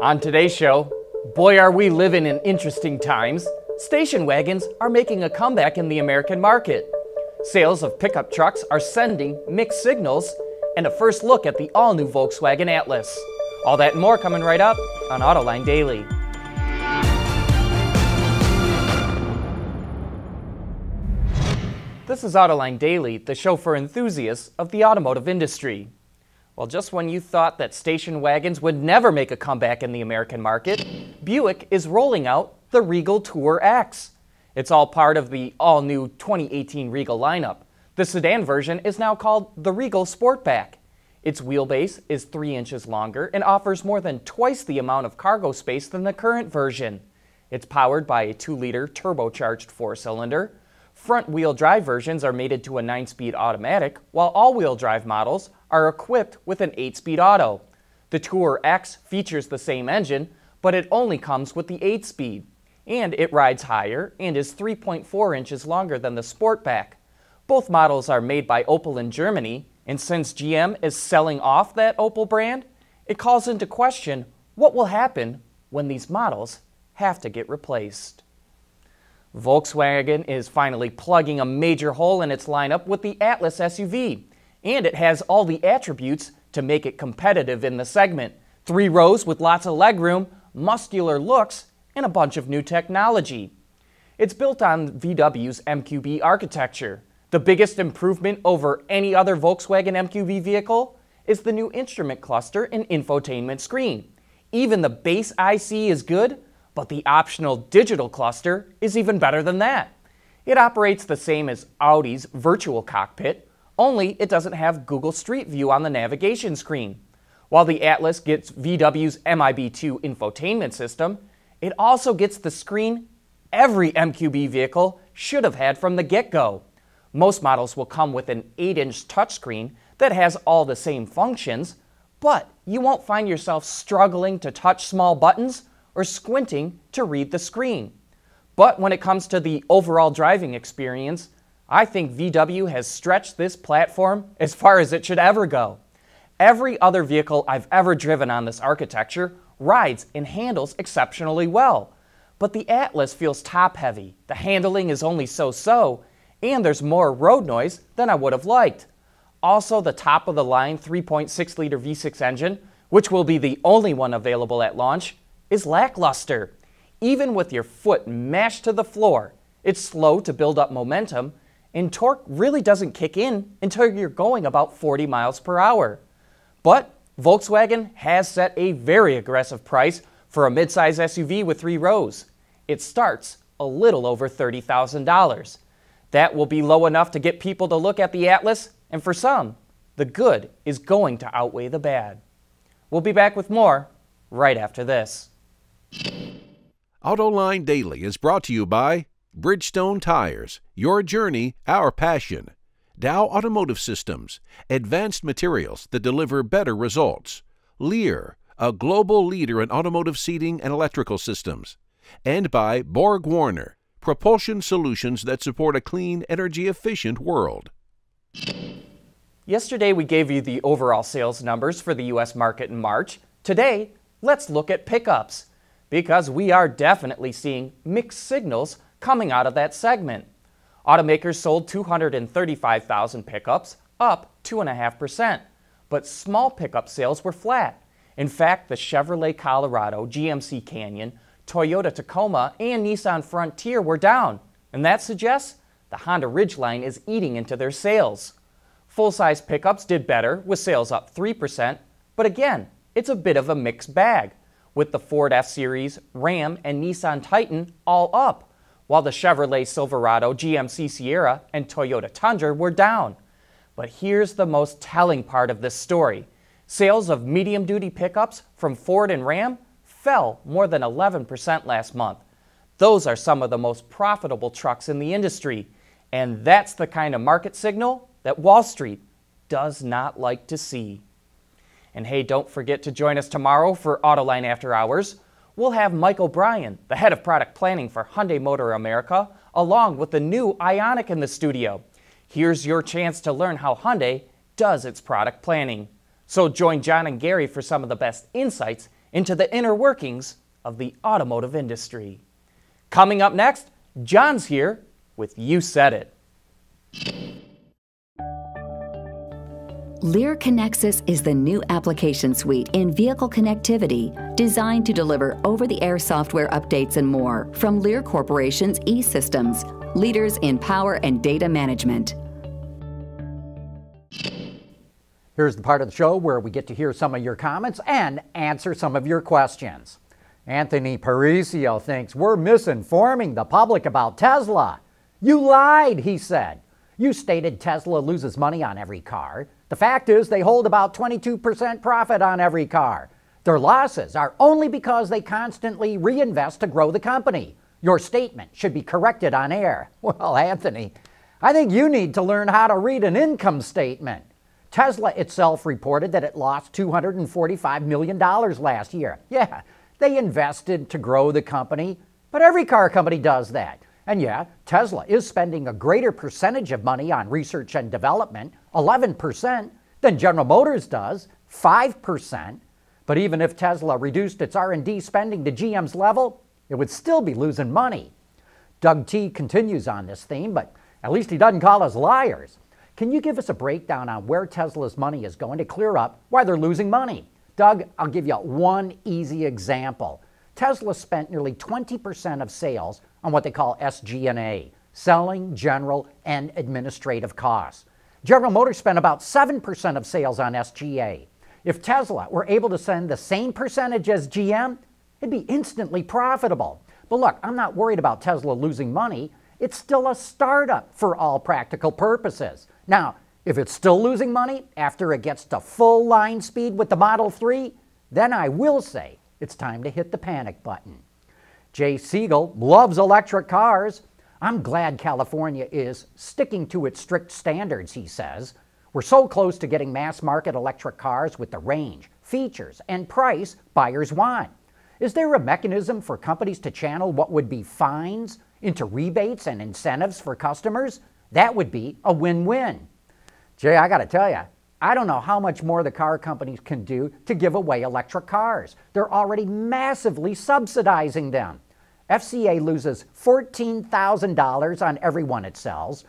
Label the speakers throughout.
Speaker 1: On today's show, boy are we living in interesting times. Station wagons are making a comeback in the American market. Sales of pickup trucks are sending mixed signals, and a first look at the all-new Volkswagen Atlas. All that and more coming right up on Autoline Daily. This is Autoline Daily, the show for enthusiasts of the automotive industry. Well, just when you thought that station wagons would never make a comeback in the American market, Buick is rolling out the Regal Tour X. It's all part of the all-new 2018 Regal lineup. The sedan version is now called the Regal Sportback. Its wheelbase is 3 inches longer and offers more than twice the amount of cargo space than the current version. It's powered by a 2-liter turbocharged 4-cylinder. Front-wheel drive versions are mated to a 9-speed automatic, while all-wheel drive models are equipped with an 8-speed auto. The Tour X features the same engine, but it only comes with the 8-speed. And it rides higher and is 3.4 inches longer than the Sportback. Both models are made by Opel in Germany, and since GM is selling off that Opel brand, it calls into question what will happen when these models have to get replaced. Volkswagen is finally plugging a major hole in its lineup with the Atlas SUV, and it has all the attributes to make it competitive in the segment. 3 rows with lots of legroom, muscular looks, and a bunch of new technology. It's built on VW's MQB architecture. The biggest improvement over any other Volkswagen MQB vehicle is the new instrument cluster and infotainment screen. Even the base IC is good, but the optional digital cluster is even better than that. It operates the same as Audi's virtual cockpit, only it doesn't have Google Street View on the navigation screen. While the Atlas gets VW's MIB2 infotainment system, it also gets the screen every MQB vehicle should have had from the get-go. Most models will come with an 8-inch touchscreen that has all the same functions, but you won't find yourself struggling to touch small buttons or squinting to read the screen. But when it comes to the overall driving experience, I think VW has stretched this platform as far as it should ever go. Every other vehicle I've ever driven on this architecture rides and handles exceptionally well. But the Atlas feels top-heavy, the handling is only so-so, and there's more road noise than I would have liked. Also, the top-of-the-line 3.6-liter V6 engine, which will be the only one available at launch, is lackluster. Even with your foot mashed to the floor, it's slow to build up momentum, and torque really doesn't kick in until you're going about 40 miles per hour. But Volkswagen has set a very aggressive price for a midsize SUV with 3 rows. It starts a little over $30,000. That will be low enough to get people to look at the Atlas, and for some, the good is going to outweigh the bad. We'll be back with more right after this.
Speaker 2: Autoline Daily is brought to you by Bridgestone Tires, your journey, our passion. Dow Automotive Systems, advanced materials that deliver better results. Lear, a global leader in automotive seating and electrical systems. And by Borg Warner, propulsion solutions that support a clean, energy-efficient world.
Speaker 1: Yesterday we gave you the overall sales numbers for the U.S. market in March. Today, let's look at pickups, because we are definitely seeing mixed signals coming out of that segment. Automakers sold 235,000 pickups, up 2.5%, but small pickup sales were flat. In fact, the Chevrolet Colorado, GMC Canyon, Toyota Tacoma, and Nissan Frontier were down, and that suggests the Honda Ridgeline is eating into their sales. Full-size pickups did better, with sales up 3%, but again, it's a bit of a mixed bag, with the Ford F-Series, Ram, and Nissan Titan all up, while the Chevrolet Silverado, GMC Sierra, and Toyota Tundra were down. But here's the most telling part of this story. Sales of medium-duty pickups from Ford and Ram fell more than 11% last month. Those are some of the most profitable trucks in the industry, and that's the kind of market signal that Wall Street does not like to see. And hey, don't forget to join us tomorrow for Autoline After Hours. We'll have Mike O'Brien, the head of product planning for Hyundai Motor America, along with the new Ioniq in the studio. Here's your chance to learn how Hyundai does its product planning. So join John and Gary for some of the best insights into the inner workings of the automotive industry. Coming up next, John's here with You Said It.
Speaker 3: Lear Connexus is the new application suite in vehicle connectivity designed to deliver over-the-air software updates and more from Lear Corporation's E-Systems, leaders in power and data management.
Speaker 4: Here's the part of the show where we get to hear some of your comments and answer some of your questions. Anthony Parisio thinks we're misinforming the public about Tesla. You lied, he said. You stated Tesla loses money on every car. The fact is they hold about 22% profit on every car. Their losses are only because they constantly reinvest to grow the company. Your statement should be corrected on air. Well, Anthony, I think you need to learn how to read an income statement. Tesla itself reported that it lost $245 million last year. Yeah, they invested to grow the company, but every car company does that. And yeah, Tesla is spending a greater percentage of money on research and development, 11%, than General Motors does, 5%. But even if Tesla reduced its R&D spending to GM's level, it would still be losing money. Doug T. continues on this theme, but at least he doesn't call us liars. Can you give us a breakdown on where Tesla's money is going to clear up why they're losing money? Doug, I'll give you one easy example. Tesla spent nearly 20% of sales on what they call SG&A, selling, general, and administrative costs. General Motors spent about 7% of sales on SG&A. If Tesla were able to spend the same percentage as GM, it'd be instantly profitable. But look, I'm not worried about Tesla losing money. It's still a startup for all practical purposes. Now, if it's still losing money after it gets to full line speed with the Model 3, then I will say it's time to hit the panic button. Jay Siegel loves electric cars. I'm glad California is sticking to its strict standards, he says. We're so close to getting mass market electric cars with the range, features, and price buyers want. Is there a mechanism for companies to channel what would be fines into rebates and incentives for customers? That would be a win-win. Jay, I got to tell you, I don't know how much more the car companies can do to give away electric cars. They're already massively subsidizing them. FCA loses $14,000 on every one it sells.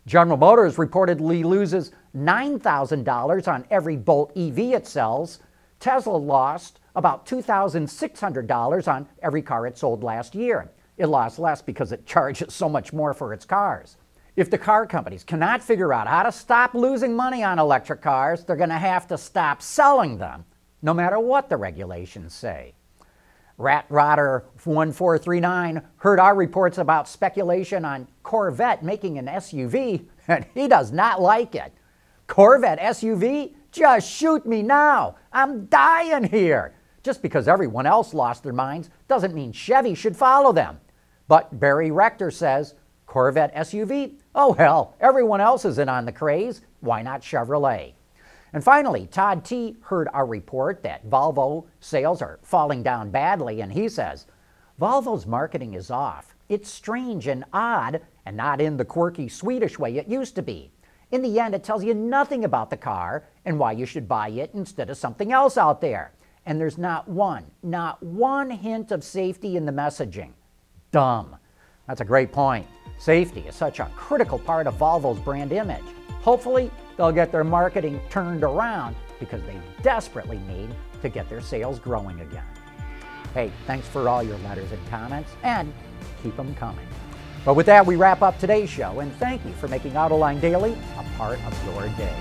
Speaker 4: General Motors reportedly loses $9,000 on every Bolt EV it sells. Tesla lost about $2,600 on every car it sold last year. It lost less because it charges so much more for its cars. If the car companies cannot figure out how to stop losing money on electric cars, they're going to have to stop selling them, no matter what the regulations say. RatRotter1439 heard our reports about speculation on Corvette making an SUV, and he does not like it. Corvette SUV? Just shoot me now. I'm dying here. Just because everyone else lost their minds doesn't mean Chevy should follow them. But Barry Rector says, Corvette SUV? Oh hell, everyone else is in on the craze. Why not Chevrolet? And finally, Todd T. heard our report that Volvo sales are falling down badly, and he says, Volvo's marketing is off. It's strange and odd, and not in the quirky Swedish way it used to be. In the end, it tells you nothing about the car and why you should buy it instead of something else out there. And there's not one hint of safety in the messaging. Dumb. That's a great point. Safety is such a critical part of Volvo's brand image. Hopefully, they'll get their marketing turned around because they desperately need to get their sales growing again. Hey, thanks for all your letters and comments, and keep them coming. But with that, we wrap up today's show, and thank you for making Autoline Daily a part of your day.